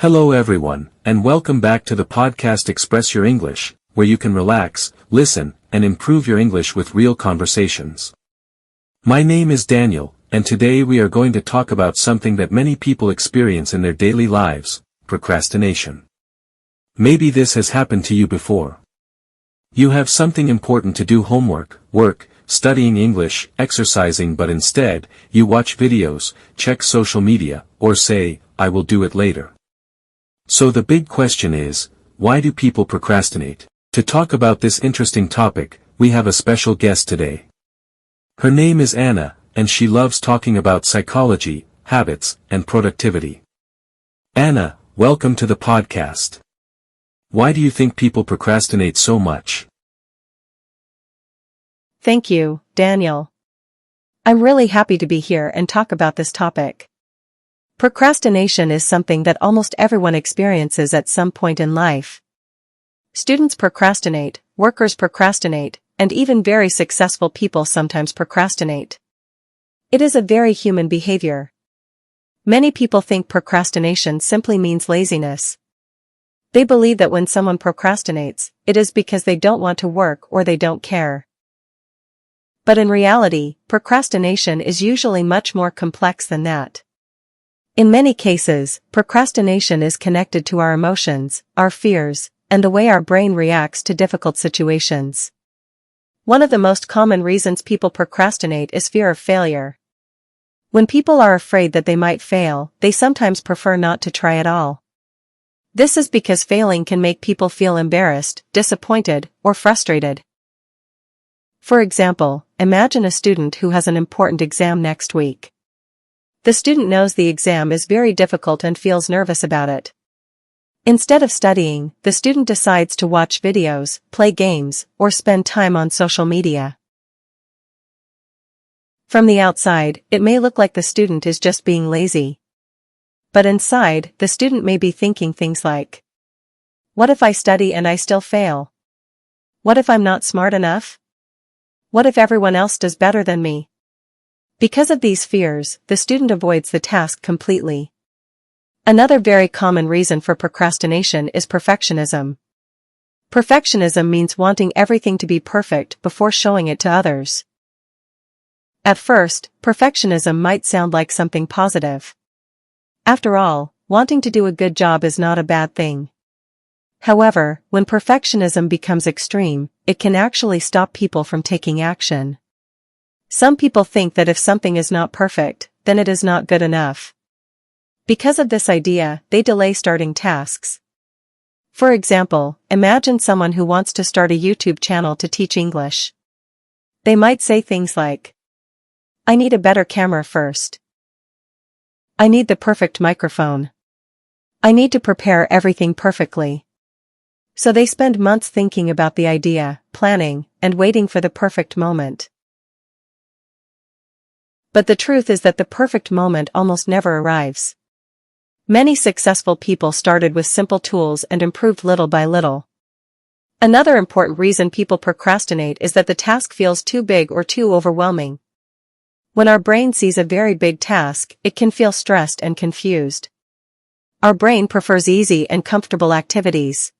Hello everyone, and welcome back to the podcast Express Your English, where you can relax, listen, and improve your English with real conversations. My name is Daniel, and today we are going to talk about something that many people experience in their daily lives, procrastination. Maybe this has happened to you before. You have something important to do, homework, work, studying English, exercising, but instead, you watch videos, check social media, or say, I will do it later. So the big question is, why do people procrastinate? To talk about this interesting topic, we have a special guest today. Her name is Anna, and she loves talking about psychology, habits, and productivity. Anna, welcome to the podcast. Why do you think people procrastinate so much? Thank you, Daniel. I'm really happy to be here and talk about this topic. Procrastination is something that almost everyone experiences at some point in life. Students procrastinate, workers procrastinate, and even very successful people sometimes procrastinate. It is a very human behavior. Many people think procrastination simply means laziness. They believe that when someone procrastinates, it is because they don't want to work or they don't care. But in reality, procrastination is usually much more complex than that. In many cases, procrastination is connected to our emotions, our fears, and the way our brain reacts to difficult situations. One of the most common reasons people procrastinate is fear of failure. When people are afraid that they might fail, they sometimes prefer not to try at all. This is because failing can make people feel embarrassed, disappointed, or frustrated. For example, imagine a student who has an important exam next week. The student knows the exam is very difficult and feels nervous about it. Instead of studying, the student decides to watch videos, play games, or spend time on social media. From the outside, it may look like the student is just being lazy. But inside, the student may be thinking things like, what if I study and I still fail? What if I'm not smart enough? What if everyone else does better than me? Because of these fears, the student avoids the task completely. Another very common reason for procrastination is perfectionism. Perfectionism means wanting everything to be perfect before showing it to others. At first, perfectionism might sound like something positive. After all, wanting to do a good job is not a bad thing. However, when perfectionism becomes extreme, it can actually stop people from taking action. Some people think that if something is not perfect, then it is not good enough. Because of this idea, they delay starting tasks. For example, imagine someone who wants to start a YouTube channel to teach English. They might say things like, I need a better camera first. I need the perfect microphone. I need to prepare everything perfectly. So they spend months thinking about the idea, planning, and waiting for the perfect moment. But the truth is that the perfect moment almost never arrives. Many successful people started with simple tools and improved little by little. Another important reason people procrastinate is that the task feels too big or too overwhelming. When our brain sees a very big task, it can feel stressed and confused. Our brain prefers easy and comfortable activities.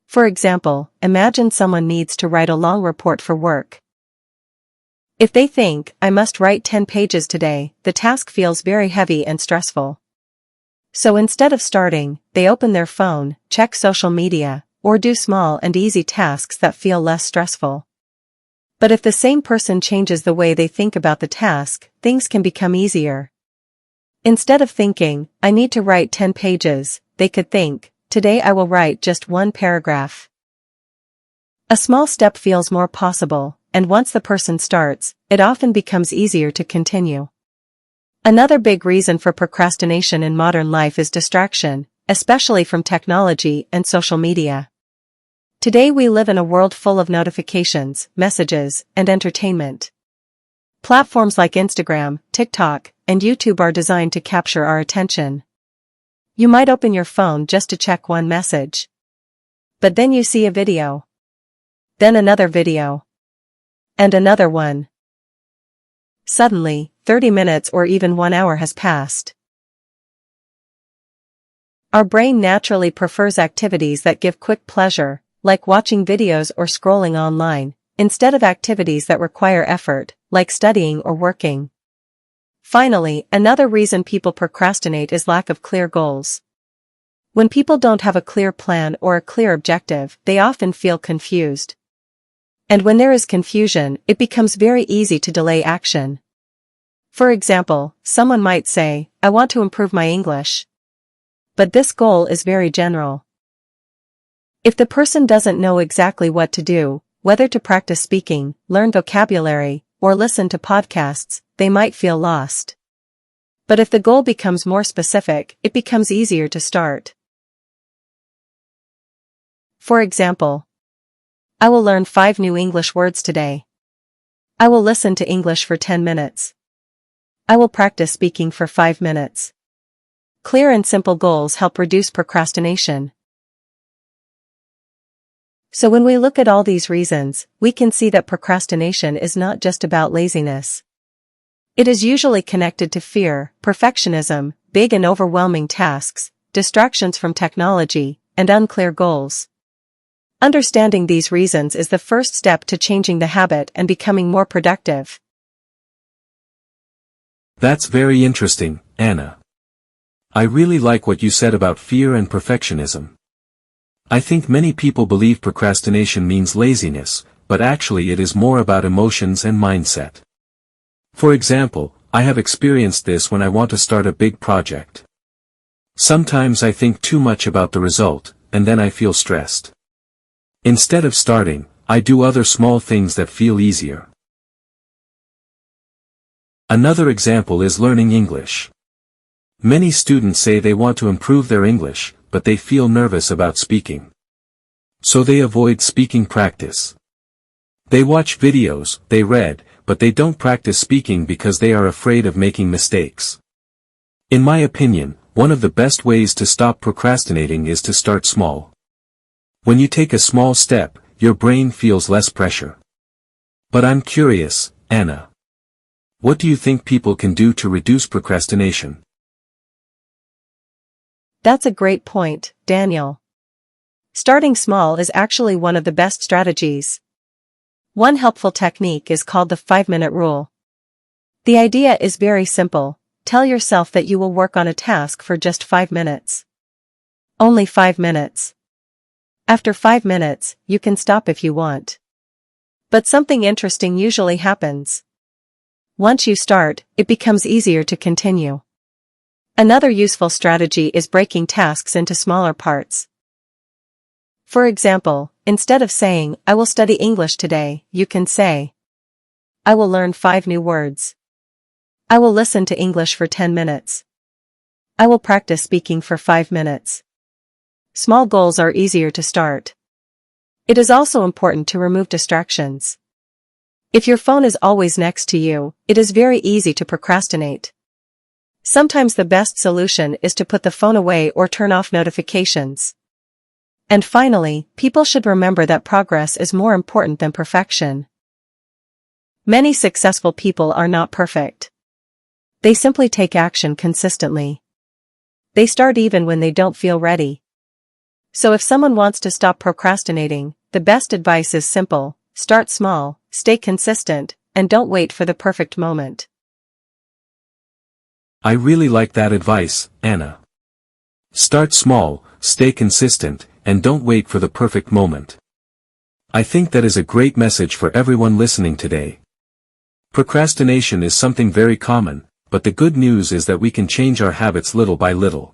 For example, imagine someone needs to write a long report for work. If they think, I must write 10 pages today, the task feels very heavy and stressful. So instead of starting, they open their phone, check social media, or do small and easy tasks that feel less stressful. But if the same person changes the way they think about the task, things can become easier. Instead of thinking, I need to write 10 pages, they could think, today I will write just one paragraph. A small step feels more possible, and once the person starts, it often becomes easier to continue. Another big reason for procrastination in modern life is distraction, especially from technology and social media. Today we live in a world full of notifications, messages, and entertainment. Platforms like Instagram, TikTok, and YouTube are designed to capture our attention. You might open your phone just to check one message. But then you see a video. Then another video. And another one. Suddenly, 30 minutes or even 1 hour has passed. Our brain naturally prefers activities that give quick pleasure, like watching videos or scrolling online, instead of activities that require effort, like studying or working. Finally, another reason people procrastinate is lack of clear goals. When people don't have a clear plan or a clear objective, they often feel confused. And when there is confusion, it becomes very easy to delay action. For example, someone might say, "I want to improve my English." But this goal is very general. If the person doesn't know exactly what to do, whether to practice speaking, learn vocabulary, or listen to podcasts, they might feel lost. But if the goal becomes more specific, it becomes easier to start. For example, I will learn 5 new English words today. I will listen to English for 10 minutes. I will practice speaking for 5 minutes. Clear and simple goals help reduce procrastination. So when we look at all these reasons, we can see that procrastination is not just about laziness. It is usually connected to fear, perfectionism, big and overwhelming tasks, distractions from technology, and unclear goals. Understanding these reasons is the first step to changing the habit and becoming more productive. That's very interesting, Anna. I really like what you said about fear and perfectionism. I think many people believe procrastination means laziness, but actually it is more about emotions and mindset. For example, I have experienced this when I want to start a big project. Sometimes I think too much about the result, and then I feel stressed. Instead of starting, I do other small things that feel easier. Another example is learning English. Many students say they want to improve their English, but they feel nervous about speaking. So they avoid speaking practice. They watch videos, they read, but they don't practice speaking because they are afraid of making mistakes. In my opinion, one of the best ways to stop procrastinating is to start small. When you take a small step, your brain feels less pressure. But I'm curious, Anna. What do you think people can do to reduce procrastination? That's a great point, Daniel. Starting small is actually one of the best strategies. One helpful technique is called the 5-minute rule. The idea is very simple. Tell yourself that you will work on a task for just 5 minutes. Only 5 minutes. After 5 minutes, you can stop if you want. But something interesting usually happens. Once you start, it becomes easier to continue. Another useful strategy is breaking tasks into smaller parts. For example, instead of saying, "I will study English today," you can say, "I will learn 5 new words. I will listen to English for 10 minutes. I will practice speaking for 5 minutes." Small goals are easier to start. It is also important to remove distractions. If your phone is always next to you, it is very easy to procrastinate. Sometimes the best solution is to put the phone away or turn off notifications. And finally, people should remember that progress is more important than perfection. Many successful people are not perfect. They simply take action consistently. They start even when they don't feel ready. So if someone wants to stop procrastinating, the best advice is simple: start small, stay consistent, and don't wait for the perfect moment. I really like that advice, Anna. Start small, stay consistent, and don't wait for the perfect moment. I think that is a great message for everyone listening today. Procrastination is something very common, but the good news is that we can change our habits little by little.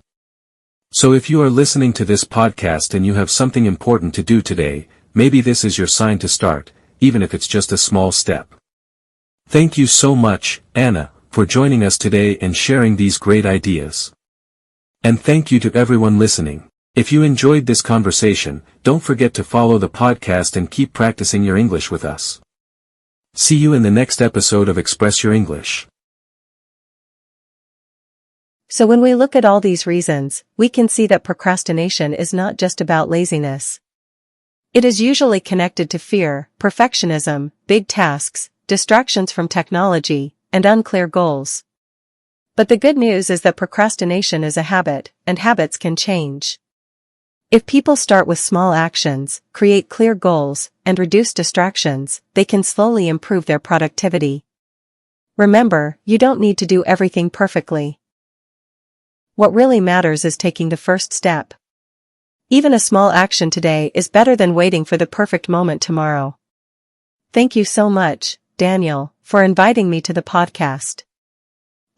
So if you are listening to this podcast and you have something important to do today, maybe this is your sign to start, even if it's just a small step. Thank you so much, Anna, for joining us today and sharing these great ideas. And thank you to everyone listening. If you enjoyed this conversation, don't forget to follow the podcast and keep practicing your English with us. See you in the next episode of Express Your English. So when we look at all these reasons, we can see that procrastination is not just about laziness. It is usually connected to fear, perfectionism, big tasks, distractions from technology, and unclear goals. But the good news is that procrastination is a habit, and habits can change. If people start with small actions, create clear goals, and reduce distractions, they can slowly improve their productivity. Remember, you don't need to do everything perfectly. What really matters is taking the first step. Even a small action today is better than waiting for the perfect moment tomorrow. Thank you so much, Daniel, for inviting me to the podcast.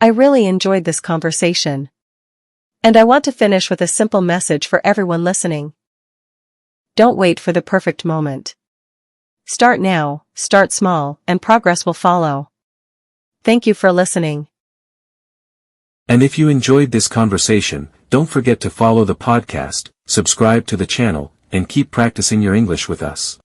I really enjoyed this conversation. And I want to finish with a simple message for everyone listening. Don't wait for the perfect moment. Start now, start small, and progress will follow. Thank you for listening. And if you enjoyed this conversation, don't forget to follow the podcast, subscribe to the channel, and keep practicing your English with us.